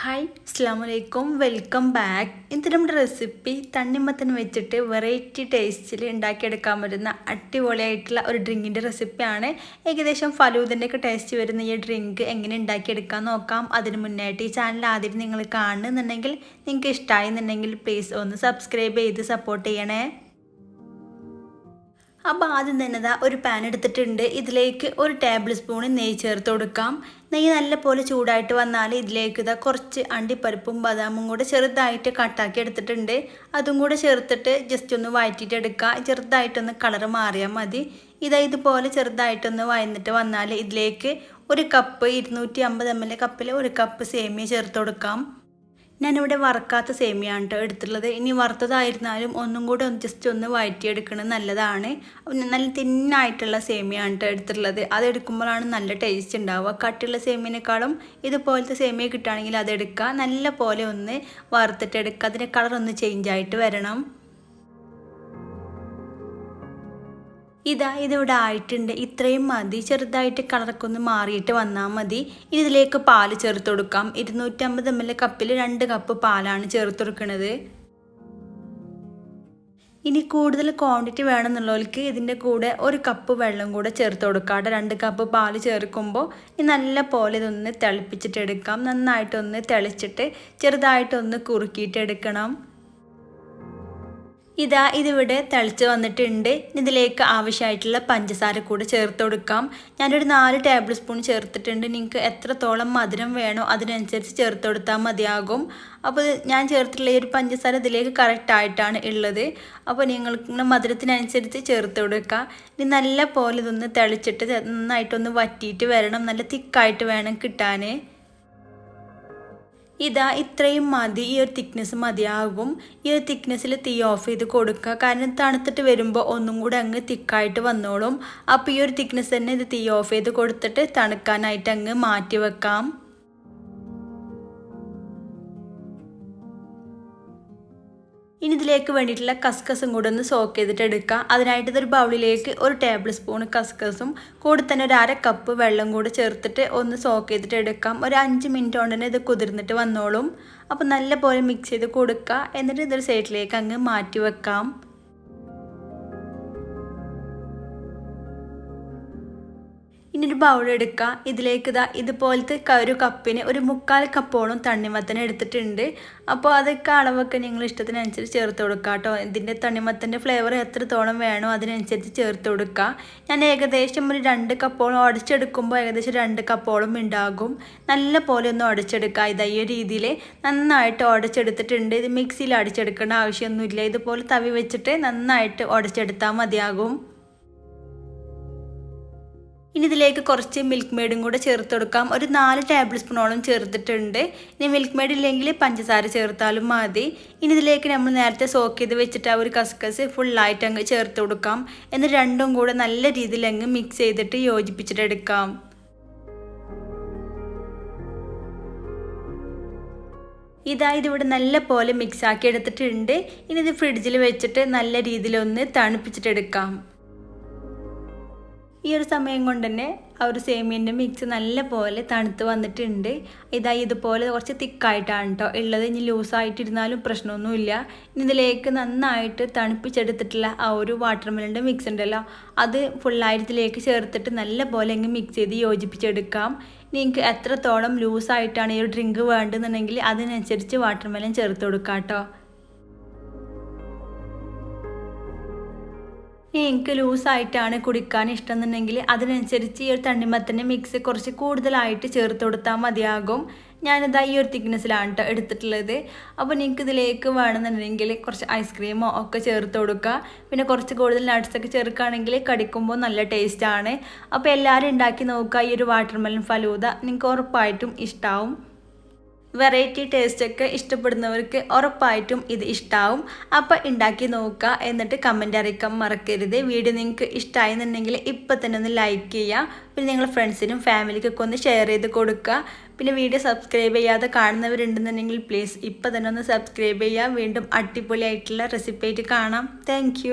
Hi അസ്സലാമലൈക്കും welcome back. ഇന്ന് നമ്മുടെ റെസിപ്പി തണ്ണിമത്തൻ വെച്ചിട്ട് വെറൈറ്റി ടേസ്റ്റിൽ ഉണ്ടാക്കിയെടുക്കാൻ പറ്റുന്ന അടിപൊളിയായിട്ടുള്ള ഒരു ഡ്രിങ്കിൻ്റെ റെസിപ്പിയാണ്. ഏകദേശം ഫലൂദൻ്റെ ഒക്കെ ടേസ്റ്റ് വരുന്ന ഈ ഡ്രിങ്ക് എങ്ങനെ ഉണ്ടാക്കിയെടുക്കാൻ നോക്കാം. അതിന് മുന്നായിട്ട് ഈ ചാനൽ ആദ്യം നിങ്ങൾ കാണുന്നുണ്ടെങ്കിൽ നിങ്ങൾക്ക് ഇഷ്ടമായി എന്നുണ്ടെങ്കിൽ പ്ലീസ് ഒന്ന് സബ്സ്ക്രൈബ് ചെയ്ത് സപ്പോർട്ട് ചെയ്യണേ. അപ്പോൾ ആദ്യം തന്നെ ഒരു പാൻ എടുത്തിട്ടുണ്ട്. ഇതിലേക്ക് ഒരു ടേബിൾ സ്പൂൺ നെയ്യ് ചേർത്ത് കൊടുക്കാം. നെയ്യ് നല്ലപോലെ ചൂടായിട്ട് വന്നാൽ ഇതിലേക്ക് കുറച്ച് അണ്ടിപ്പരിപ്പും ബദാമും കൂടെ ചെറുതായിട്ട് കട്ടാക്കി എടുത്തിട്ടുണ്ട്. അതും കൂടെ ചേർത്തിട്ട് ജസ്റ്റ് ഒന്ന് വഴറ്റിയിട്ട് എടുക്കുക. ചെറുതായിട്ടൊന്ന് കളർ മാറിയാൽ മതി. ഇതുപോലെ ചെറുതായിട്ടൊന്ന് വഴന്നിട്ട് വന്നാൽ ഇതിലേക്ക് ഒരു കപ്പ് 250 ml കപ്പിൽ ഒരു കപ്പ് സേമിയ ചേർത്ത് കൊടുക്കാം. ഞാനിവിടെ വറക്കാത്ത സേമിയാണ് കേട്ടോ എടുത്തുള്ളത്. ഇനി വറുത്തതായിരുന്നാലും ഒന്നും കൂടെ ജസ്റ്റ് ഒന്ന് വഴറ്റിയെടുക്കുന്നത് നല്ലതാണ്. നല്ല തിന്നായിട്ടുള്ള സേമിയാണ് കേട്ടോ എടുത്തുള്ളത്. അതെടുക്കുമ്പോഴാണ് നല്ല ടേസ്റ്റ് ഉണ്ടാവുക. കട്ടിയുള്ള സേമിയനേക്കാളും ഇതുപോലത്തെ സേമിയ കിട്ടുകയാണെങ്കിൽ അതെടുക്കുക. നല്ല പോലെ ഒന്ന് വറുത്തിട്ടെടുക്കുക. അതിൻ്റെ കളർ ഒന്ന് ചേഞ്ച് ആയിട്ട് വരണം. ഇതിവിടെ ആയിട്ടുണ്ട്. ഇത്രയും മതി. ചെറുതായിട്ട് കളറൊക്കെ ഒന്ന് മാറിയിട്ട് വന്നാൽ മതി. ഇനി ഇതിലേക്ക് പാല് ചേർത്ത് കൊടുക്കാം. 250 ml കപ്പിൽ 2 കപ്പ് പാലാണ് ചേർത്ത് കൊടുക്കുന്നത്. ഇനി കൂടുതൽ ക്വാണ്ടിറ്റി വേണമെന്നുള്ളവർക്ക് ഇതിൻ്റെ കൂടെ ഒരു കപ്പ് വെള്ളം കൂടെ ചേർത്ത് കൊടുക്കാം. 2 കപ്പ് പാല് ചേർക്കുമ്പോൾ നല്ല പോലെ ഇതൊന്ന് തിളപ്പിച്ചിട്ടെടുക്കാം. നന്നായിട്ടൊന്ന് തിളച്ചിട്ട് ചെറുതായിട്ടൊന്ന് കുറുക്കിയിട്ടെടുക്കണം. ഇതിവിടെ തിളച്ച് വന്നിട്ടുണ്ട്. ഇതിലേക്ക് ആവശ്യമായിട്ടുള്ള പഞ്ചസാര കൂടെ ചേർത്ത് കൊടുക്കാം. ഞാനൊരു 4 ടേബിൾ സ്പൂൺ ചേർത്തിട്ടുണ്ട്. നിങ്ങൾക്ക് എത്രത്തോളം മധുരം വേണോ അതിനനുസരിച്ച് ചേർത്ത് കൊടുത്താൽ മതിയാകും. അപ്പോൾ ഞാൻ ചേർത്തിട്ടുള്ള ഈ ഒരു പഞ്ചസാര ഇതിലേക്ക് കറക്റ്റായിട്ടാണ് ഉള്ളത്. അപ്പോൾ നിങ്ങൾക്ക് മധുരത്തിനനുസരിച്ച് ചേർത്ത് കൊടുക്കുക. ഇനി നല്ല പോലെ ഇതൊന്ന് തിളച്ചിട്ട് നന്നായിട്ടൊന്ന് വറ്റിയിട്ട് വരണം. നല്ല തിക്കായിട്ട് വേണം കിട്ടാൻ. ഇത്രയും മതി. ഈ ഒരു തിക്നെസ് മതിയാകും. ഈ ഒരു തിക്നെസ്സിൽ തീ ഓഫ് ചെയ്ത് കൊടുക്കുക. കാരണം തണുത്തിട്ട് വരുമ്പോൾ ഒന്നും കൂടെ അങ്ങ് തിക്കായിട്ട് വന്നോളും. അപ്പോൾ ഈ ഒരു തിക്നെസ് തന്നെ ഇത് തീ ഓഫ് ചെയ്ത് കൊടുത്തിട്ട് തണുക്കാനായിട്ട് അങ്ങ് മാറ്റി വെക്കാം. ഇനി ഇതിലേക്ക് വേണ്ടിയിട്ടുള്ള കസ്കസും കൂടെ ഒന്ന് സോക്ക് ചെയ്തിട്ട് എടുക്കുക. അതിനായിട്ട് ഇതൊരു ബൗളിലേക്ക് ഒരു ടേബിൾ സ്പൂൺ കസ്കസും കൂടെ തന്നെ ഒരു 1/2 കപ്പ് വെള്ളം കൂടെ ചേർത്തിട്ട് ഒന്ന് സോക്ക് ചെയ്തിട്ട് എടുക്കാം. ഒരു 5 മിനിറ്റ് കൊണ്ട് തന്നെ ഇത് കുതിർന്നിട്ട് വന്നോളും. അപ്പോൾ നല്ല പോലെ മിക്സ് ചെയ്ത് കൊടുക്കുക. എന്നിട്ട് ഇതൊരു സൈഡിലേക്ക് അങ്ങ് മാറ്റി വെക്കാം. ഇനി ഒരു ബൗൾ എടുക്കുക. ഇതിലേക്ക് ഇതുപോലത്തെ ഒരു കപ്പിന് ഒരു 1/4 കപ്പോളം തണ്ണിമത്തൻ എടുത്തിട്ടുണ്ട്. അപ്പോൾ അതൊക്കെ അളവൊക്കെ നിങ്ങൾ ഇഷ്ടത്തിനനുസരിച്ച് ചേർത്ത് കൊടുക്കുക കേട്ടോ. ഇതിൻ്റെ തണ്ണിമത്തൻ്റെ ഫ്ലേവർ എത്രത്തോളം വേണോ അതിനനുസരിച്ച് ചേർത്ത് കൊടുക്കുക. ഞാൻ ഏകദേശം ഒരു 2 കപ്പോളം ഉടച്ചെടുക്കുമ്പോൾ ഏകദേശം 2 കപ്പോളം ഉണ്ടാകും. നല്ല പോലെ ഒന്ന് ഉടച്ചെടുക്കുക. ഈ രീതിയിൽ നന്നായിട്ട് ഉടച്ചെടുത്തിട്ടുണ്ട്. ഇത് മിക്സിയിൽ അടിച്ചെടുക്കേണ്ട ആവശ്യമൊന്നുമില്ല. ഇതുപോലെ തവി വെച്ചിട്ട് നന്നായിട്ട് ഉടച്ചെടുത്താൽ മതിയാകും. ഇനി ഇതിലേക്ക് കുറച്ച് മിൽക്ക് മെയ്ഡും കൂടെ ചേർത്ത് കൊടുക്കാം. ഒരു 4 ടേബിൾ സ്പൂണോളം ചേർത്തിട്ടുണ്ട്. ഇനി മിൽക്ക് മെയ്ഡ് ഇല്ലെങ്കിൽ പഞ്ചസാര ചേർത്താലും മതി. ഇനി ഇതിലേക്ക് നമ്മൾ നേരത്തെ സോക്ക് ചെയ്ത് വെച്ചിട്ട് ആ ഒരു കസ്കസ് ഫുള്ളായിട്ട് അങ്ങ് ചേർത്ത് കൊടുക്കാം. എന്നിട്ട് രണ്ടും കൂടെ നല്ല രീതിയിൽ അങ്ങ് മിക്സ് ചെയ്തിട്ട് യോജിപ്പിച്ചിട്ടെടുക്കാം. ഇതിവിടെ നല്ല പോലെ മിക്സ് ആക്കി എടുത്തിട്ടുണ്ട്. ഇനി ഇത് ഫ്രിഡ്ജിൽ വെച്ചിട്ട് നല്ല രീതിയിലൊന്ന് തണുപ്പിച്ചിട്ടെടുക്കാം. ഈ ഒരു സമയം കൊണ്ട് തന്നെ ആ ഒരു സേമിയൻ്റെ മിക്സ് നല്ല പോലെ തണുത്ത് വന്നിട്ടുണ്ട്. ഇതുപോലെ കുറച്ച് തിക്കായിട്ടാണ് കേട്ടോ ഉള്ളത്. ഇനി ലൂസായിട്ടിരുന്നാലും പ്രശ്നമൊന്നുമില്ല. ഇതിലേക്ക് നന്നായിട്ട് തണുപ്പിച്ചെടുത്തിട്ടുള്ള ആ ഒരു വാട്ടർമെലൻ്റെ മിക്സ് ഉണ്ടല്ലോ, അത് ഫുള്ളായിരത്തിലേക്ക് ചേർത്തിട്ട് നല്ല പോലെ അങ്ങ് മിക്സ് ചെയ്ത് യോജിപ്പിച്ചെടുക്കാം. നിങ്ങൾക്ക് എത്രത്തോളം ലൂസായിട്ടാണ് ഈ ഒരു ഡ്രിങ്ക് വേണ്ടതെന്നുണ്ടെങ്കിൽ അതിനനുസരിച്ച് വാട്ടർമെലൻ ചേർത്ത് കൊടുക്കാം കേട്ടോ. എനിക്ക് ലൂസായിട്ടാണ് കുടിക്കാൻ ഇഷ്ടം എന്നുണ്ടെങ്കിൽ അതിനനുസരിച്ച് ഈ ഒരു തണ്ണിമത്തൻ്റെ മിക്സ് കുറച്ച് കൂടുതലായിട്ട് ചേർത്ത് കൊടുത്താൽ മതിയാകും. ഈ ഒരു തിക്നെസ്സിലാണ് കേട്ടോ എടുത്തിട്ടുള്ളത്. അപ്പോൾ നിങ്ങൾക്ക് ഇതിലേക്ക് വേണമെന്നുണ്ടെങ്കിൽ കുറച്ച് ഐസ്ക്രീമോ ഒക്കെ ചേർത്ത് കൊടുക്കുക. പിന്നെ കുറച്ച് കൂടുതൽ നട്ട്സൊക്കെ ചേർക്കുകയാണെങ്കിൽ കടിക്കുമ്പോൾ നല്ല ടേസ്റ്റാണ്. അപ്പോൾ എല്ലാവരും ഉണ്ടാക്കി നോക്കുക. ഈ ഒരു വാട്ടർമെലൺ ഫലൂദ നിങ്ങൾക്ക് ഉറപ്പായിട്ടും ഇഷ്ടമാവും. വെറൈറ്റി ടേസ്റ്റൊക്കെ ഇഷ്ടപ്പെടുന്നവർക്ക് ഉറപ്പായിട്ടും ഇത് ഇഷ്ടമാവും. അപ്പോൾ ഉണ്ടാക്കി നോക്കുക. എന്നിട്ട് കമൻറ്റ് അറിയിക്കാൻ മറക്കരുത്. വീഡിയോ നിങ്ങൾക്ക് ഇഷ്ടമായെന്നുണ്ടെങ്കിൽ ഇപ്പം തന്നെ ഒന്ന് ലൈക്ക് ചെയ്യുക. പിന്നെ നിങ്ങളുടെ ഫ്രണ്ട്സിനും ഫാമിലിക്കൊക്കെ ഒന്ന് ഷെയർ ചെയ്ത് കൊടുക്കുക. പിന്നെ വീഡിയോ സബ്സ്ക്രൈബ് ചെയ്യാതെ കാണുന്നവരുണ്ടെന്നുണ്ടെങ്കിൽ പ്ലീസ് ഇപ്പം തന്നെ ഒന്ന് സബ്സ്ക്രൈബ് ചെയ്യുക. വീണ്ടും അടിപൊളിയായിട്ടുള്ള റെസിപ്പി ആയിട്ട് കാണാം. താങ്ക്